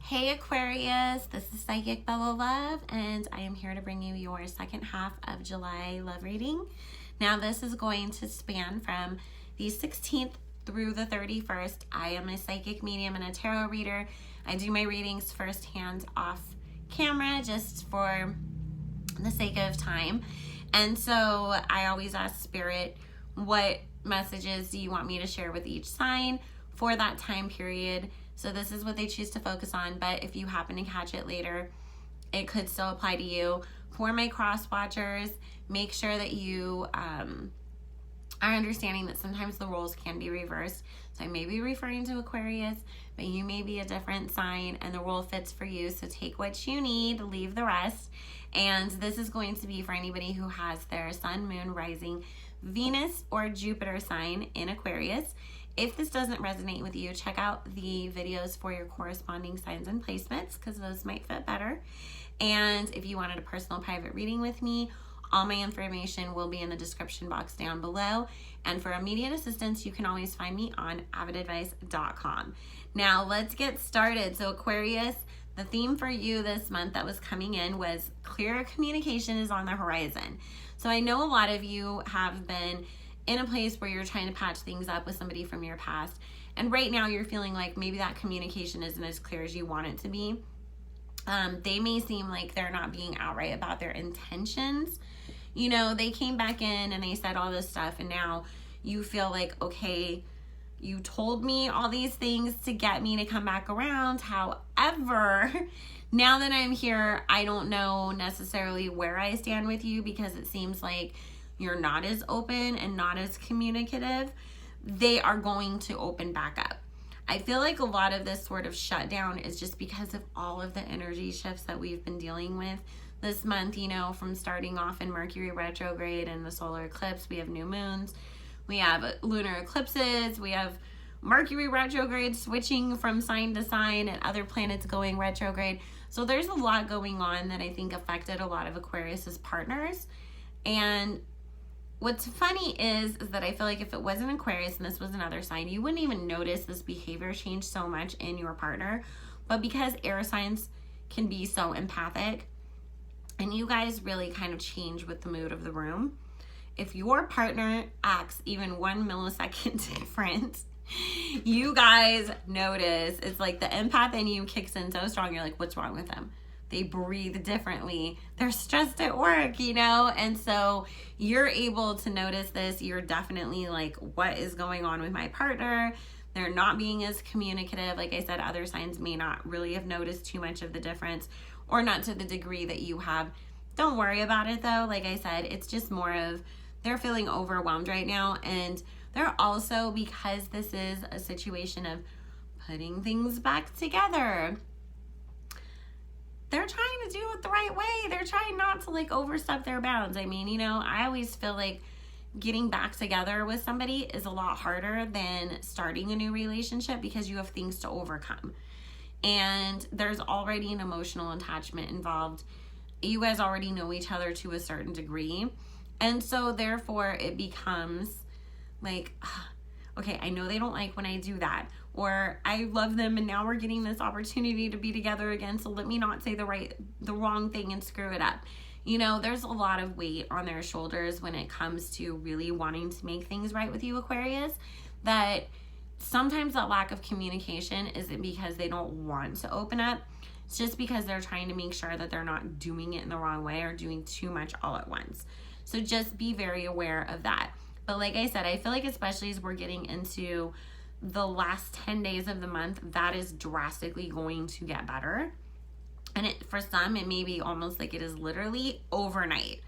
Hey Aquarius, this is Psychicbellalove, and I am here to bring you your second half of July love reading. Now this is going to span from the 16th through the 31st. I am a psychic medium and a tarot reader. I do my readings firsthand off camera just for the sake of time. And so I always ask Spirit, what messages do you want me to share with each sign for that time period? So this is what they choose to focus on, but if you happen to catch it later, it could still apply to you. For my cross watchers, make sure that you are understanding that sometimes the roles can be reversed. So I may be referring to Aquarius, but you may be a different sign and the role fits for you. So take what you need, leave the rest. And this is going to be for anybody who has their sun, moon, rising, Venus, or Jupiter sign in Aquarius. If this doesn't resonate with you, check out the videos for your corresponding signs and placements because those might fit better. And if you wanted a personal private reading with me, all my information will be in the description box down below. And for immediate assistance, you can always find me on avidadvice.com. Now let's get started. So Aquarius, the theme for you this month that was coming in was clear communication is on the horizon. So I know a lot of you have been in a place where you're trying to patch things up with somebody from your past. And right now you're feeling like maybe that communication isn't as clear as you want it to be. They may seem like they're not being outright about their intentions. You know, they came back in and they said all this stuff and now you feel like, okay, you told me all these things to get me to come back around. However, now that I'm here, I don't know necessarily where I stand with you because it seems like you're not as open and not as communicative. They are going to open back up. I feel like a lot of this sort of shutdown is just because of all of the energy shifts that we've been dealing with this month, you know, from starting off in Mercury retrograde and the solar eclipse. We have new moons, we have lunar eclipses, we have Mercury retrograde switching from sign to sign and other planets going retrograde. So there's a lot going on that I think affected a lot of Aquarius's partners. And what's funny is that I feel like if it wasn't Aquarius and this was another sign, you wouldn't even notice this behavior change so much in your partner. But because air signs can be so empathic and you guys really kind of change with the mood of the room, if your partner acts even 1 millisecond different, you guys notice. It's like the empath in you kicks in so strong. You're like, what's wrong with them? They breathe differently. They're stressed at work, you know? And so you're able to notice this. You're definitely like, what is going on with my partner? They're not being as communicative. Like I said, other signs may not really have noticed too much of the difference or not to the degree that you have. Don't worry about it though. Like I said, it's just more of they're feeling overwhelmed right now. And they're also, because this is a situation of putting things back together, they're trying to do it the right way. They're trying not to like overstep their bounds. I mean, you know, I always feel like getting back together with somebody is a lot harder than starting a new relationship because you have things to overcome. And there's already an emotional attachment involved. You guys already know each other to a certain degree. And so therefore it becomes like, okay, I know they don't like when I do that, or I love them and now we're getting this opportunity to be together again, so let me not say the wrong thing and screw it up. You know, there's a lot of weight on their shoulders when it comes to really wanting to make things right with you, Aquarius, that sometimes that lack of communication isn't because they don't want to open up. It's just because they're trying to make sure that they're not doing it in the wrong way or doing too much all at once. So just be very aware of that. But like I said, I feel like especially as we're getting into the last 10 days of the month, that is drastically going to get better. And for some, it may be almost like it is literally overnight.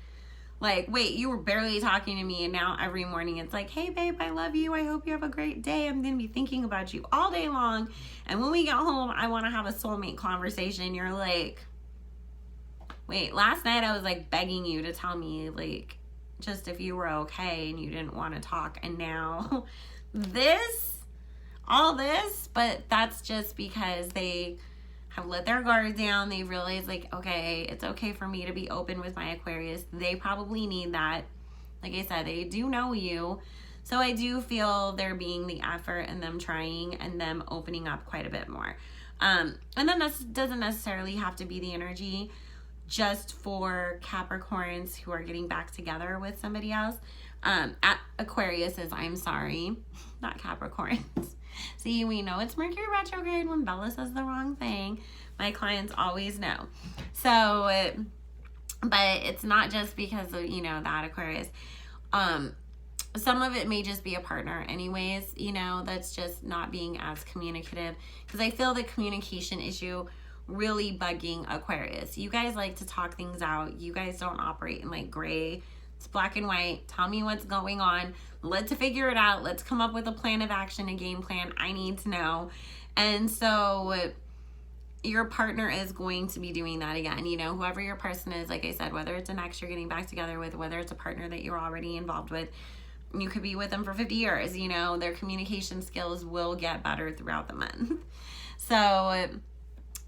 Like, wait, you were barely talking to me and now every morning it's like, hey babe, I love you. I hope you have a great day. I'm going to be thinking about you all day long. And when we get home, I want to have a soulmate conversation. You're like, wait, last night I was like begging you to tell me like just if you were okay and you didn't want to talk, and now all this, but that's just because they have let their guard down. They realize like, okay, it's okay for me to be open with my Aquarius. They probably need that. Like I said, they do know you. So I do feel there being the effort and them trying and them opening up quite a bit more. And then this doesn't necessarily have to be the energy just for Capricorns who are getting back together with somebody else. At Aquariuses, I'm sorry, not Capricorns. See, we know it's Mercury retrograde when Bella says the wrong thing. My clients always know. So, but it's not just because of, you know, that Aquarius. Some of it may just be a partner anyways, you know, that's just not being as communicative. Because I feel the communication issue really bugging Aquarius. You guys like to talk things out. You guys don't operate in like gray. It's black and white. Tell me what's going on. Let's figure it out. Let's come up with a plan of action, a game plan. I need to know. And so your partner is going to be doing that again. You know, whoever your person is, like I said, whether it's an ex you're getting back together with, whether it's a partner that you're already involved with, you could be with them for 50 years. You know, their communication skills will get better throughout the month. So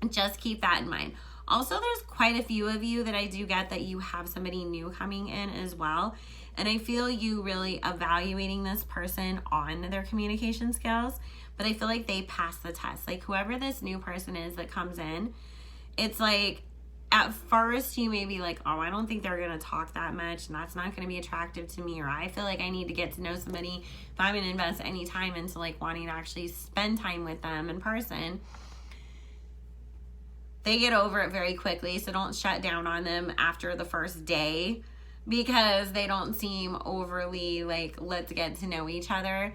just keep that in mind. Also, there's quite a few of you that I do get that you have somebody new coming in as well. And I feel you really evaluating this person on their communication skills. But I feel like they pass the test. Like whoever this new person is that comes in, it's like at first you may be like, oh, I don't think they're going to talk that much. And that's not going to be attractive to me. Or I feel like I need to get to know somebody if I'm going to invest any time into like wanting to actually spend time with them in person. They get over it very quickly, so don't shut down on them after the first day because they don't seem overly like, let's get to know each other.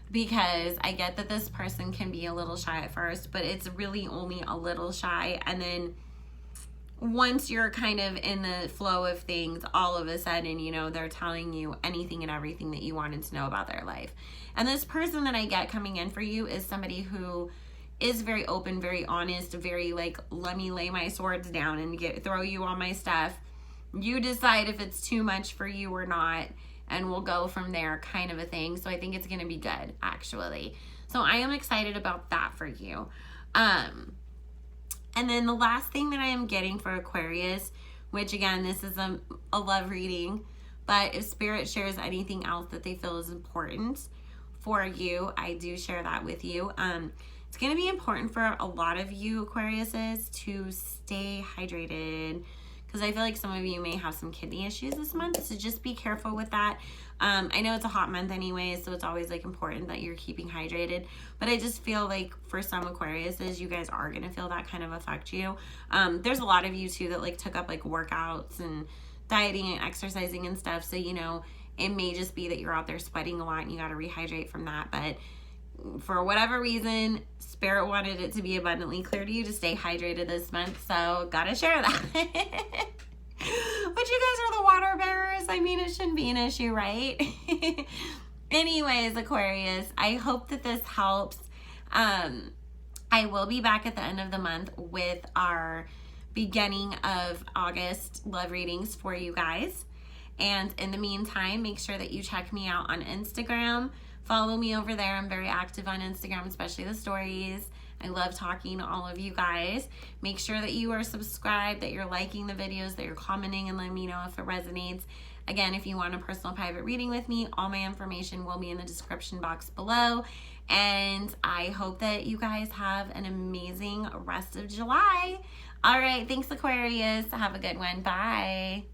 Because I get that this person can be a little shy at first, but it's really only a little shy. And then once you're kind of in the flow of things, all of a sudden, you know, they're telling you anything and everything that you wanted to know about their life. And this person that I get coming in for you is somebody who is very open, very honest, very like, let me lay my swords down and throw you all my stuff. You decide if it's too much for you or not, and we'll go from there, kind of a thing. So I think it's going to be good, actually. So I am excited about that for you. And then the last thing that I am getting for Aquarius, which again, this is a love reading, but if Spirit shares anything else that they feel is important for you, I do share that with you. It's going to be important for a lot of you Aquariuses to stay hydrated because I feel like some of you may have some kidney issues this month, so just be careful with that. I know it's a hot month anyway, so it's always like important that you're keeping hydrated, but I just feel like for some Aquariuses, you guys are going to feel that kind of affect you. There's a lot of you too that like took up like workouts and dieting and exercising and stuff, so you know, it may just be that you're out there sweating a lot and you got to rehydrate from that, but for whatever reason, Spirit wanted it to be abundantly clear to you to stay hydrated this month, so gotta share that. But you guys are the water bearers. I mean, it shouldn't be an issue, right? Anyways, Aquarius, I hope that this helps. I will be back at the end of the month with our beginning of August love readings for you guys. And in the meantime, make sure that you check me out on Instagram. Follow me over there. I'm very active on Instagram, especially the stories. I love talking to all of you guys. Make sure that you are subscribed, that you're liking the videos, that you're commenting and letting me know if it resonates. Again, if you want a personal private reading with me, all my information will be in the description box below. And I hope that you guys have an amazing rest of July. All right, thanks Aquarius. Have a good one. Bye.